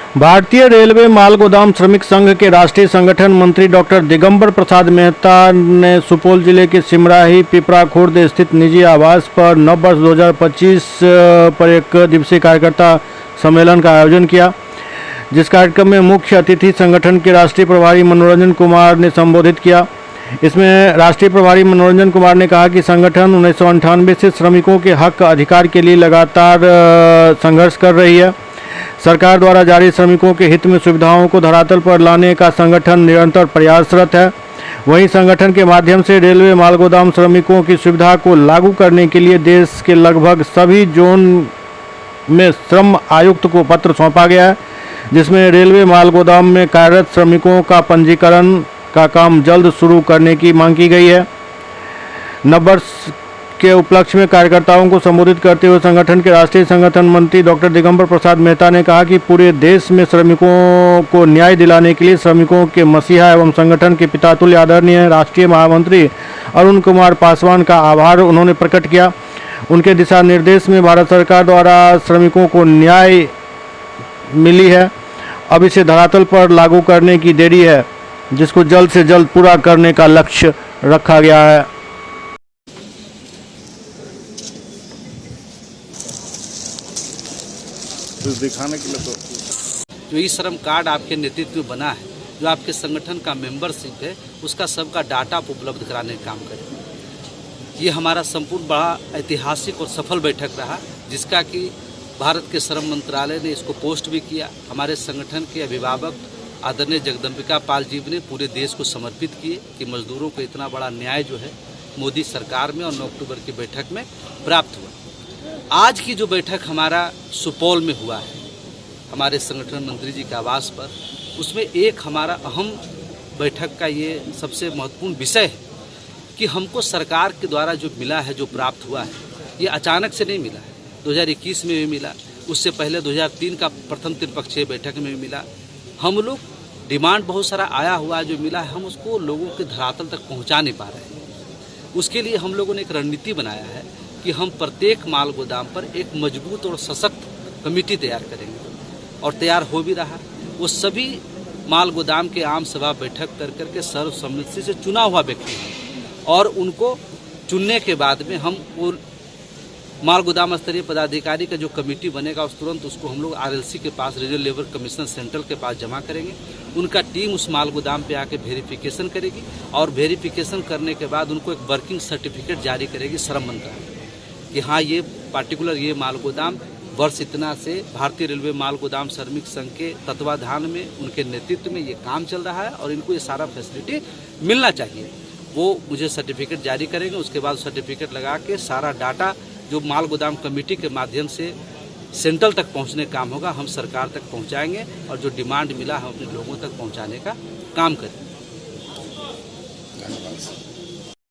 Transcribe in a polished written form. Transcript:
भारतीय रेलवे माल गोदाम श्रमिक संघ के राष्ट्रीय संगठन मंत्री डॉक्टर दिगंबर प्रसाद मेहता ने सुपौल जिले के सिमराही पिपरा खुर्द स्थित निजी आवास पर नव वर्ष 2025 पर एक दिवसीय कार्यकर्ता सम्मेलन का आयोजन किया, जिस कार्यक्रम में मुख्य अतिथि संगठन के राष्ट्रीय प्रभारी मनोरंजन कुमार ने संबोधित किया। इसमें राष्ट्रीय प्रभारी मनोरंजन कुमार ने कहा कि संगठन 1998 से श्रमिकों के हक अधिकार के लिए लगातार संघर्ष कर रही है। सरकार द्वारा जारी श्रमिकों के हित में सुविधाओं को धरातल पर लाने का संगठन निरंतर प्रयासरत है। वहीं संगठन के माध्यम से रेलवे माल गोदाम श्रमिकों की सुविधा को लागू करने के लिए देश के लगभग सभी जोन में श्रम आयुक्त को पत्र सौंपा गया है, जिसमें रेलवे माल गोदाम में कार्यरत श्रमिकों का पंजीकरण का काम जल्द शुरू करने की मांग की गई है। नववर्ष के उपलक्ष्य में कार्यकर्ताओं को संबोधित करते हुए संगठन के राष्ट्रीय संगठन मंत्री डॉक्टर दिगंबर प्रसाद मेहता ने कहा कि पूरे देश में श्रमिकों को न्याय दिलाने के लिए श्रमिकों के मसीहा एवं संगठन के पितातुल्य आदरणीय राष्ट्रीय महामंत्री अरुण कुमार पासवान का आभार उन्होंने प्रकट किया। उनके दिशा निर्देश में भारत सरकार द्वारा श्रमिकों को न्याय मिली है। अब इसे धरातल पर लागू करने की देरी है, जिसको जल्द से जल्द पूरा करने का लक्ष्य रखा गया है। दिखाने के लिए जो ई श्रम कार्ड आपके नेतृत्व में बना है, जो आपके संगठन का मेंबरशिप है, उसका सबका डाटा आप उपलब्ध कराने का काम करें। ये हमारा संपूर्ण बड़ा ऐतिहासिक और सफल बैठक रहा, जिसका कि भारत के श्रम मंत्रालय ने इसको पोस्ट भी किया। हमारे संगठन के अभिभावक आदरणीय जगदम्बिका पाल जी ने पूरे देश को समर्पित किए कि मजदूरों को इतना बड़ा न्याय जो है मोदी सरकार में और 9 अक्टूबर की बैठक में प्राप्त हुआ। आज की जो बैठक हमारा सुपौल में हुआ है हमारे संगठन मंत्री जी के आवास पर, उसमें एक हमारा अहम बैठक का ये सबसे महत्वपूर्ण विषय है कि हमको सरकार के द्वारा जो मिला है, जो प्राप्त हुआ है, ये अचानक से नहीं मिला है। 2021 में भी मिला, उससे पहले 2003 का प्रथम त्रिपक्षीय बैठक में भी मिला। हम लोग डिमांड बहुत सारा आया हुआ जो मिला है, हम उसको लोगों के धरातल तक पहुँचा नहीं पा रहे हैं। उसके लिए हम लोगों ने एक रणनीति बनाया है कि हम प्रत्येक माल गोदाम पर एक मजबूत और सशक्त कमेटी तैयार करेंगे, और तैयार हो भी रहा। वो सभी माल गोदाम के आम सभा बैठक कर करके सर्वसम्मति से चुना हुआ व्यक्ति हैं, और उनको चुनने के बाद में हम वो माल गोदाम स्तरीय पदाधिकारी का जो कमेटी बनेगा उस तुरंत उसको हम लोग RLC के पास, रीजनल लेबर कमिश्नर सेंट्रल के पास जमा करेंगे। उनका टीम उस माल गोदाम पे आके वेरिफिकेशन करेगी, और वेरिफिकेशन करने के बाद उनको एक वर्किंग सर्टिफिकेट जारी करेगी श्रम मंत्रालय कि हाँ, ये पार्टिकुलर ये माल गोदाम वर्ष इतना से भारतीय रेलवे माल गोदाम श्रमिक संघ के तत्वाधान में, उनके नेतृत्व में ये काम चल रहा है और इनको ये सारा फैसिलिटी मिलना चाहिए। वो मुझे सर्टिफिकेट जारी करेंगे। उसके बाद सर्टिफिकेट लगा के सारा डाटा जो माल गोदाम कमेटी के माध्यम से सेंट्रल तक पहुंचने का काम होगा, हम सरकार तक पहुंचाएंगे, और जो डिमांड मिला हम अपने लोगों तक पहुंचाने का काम करें।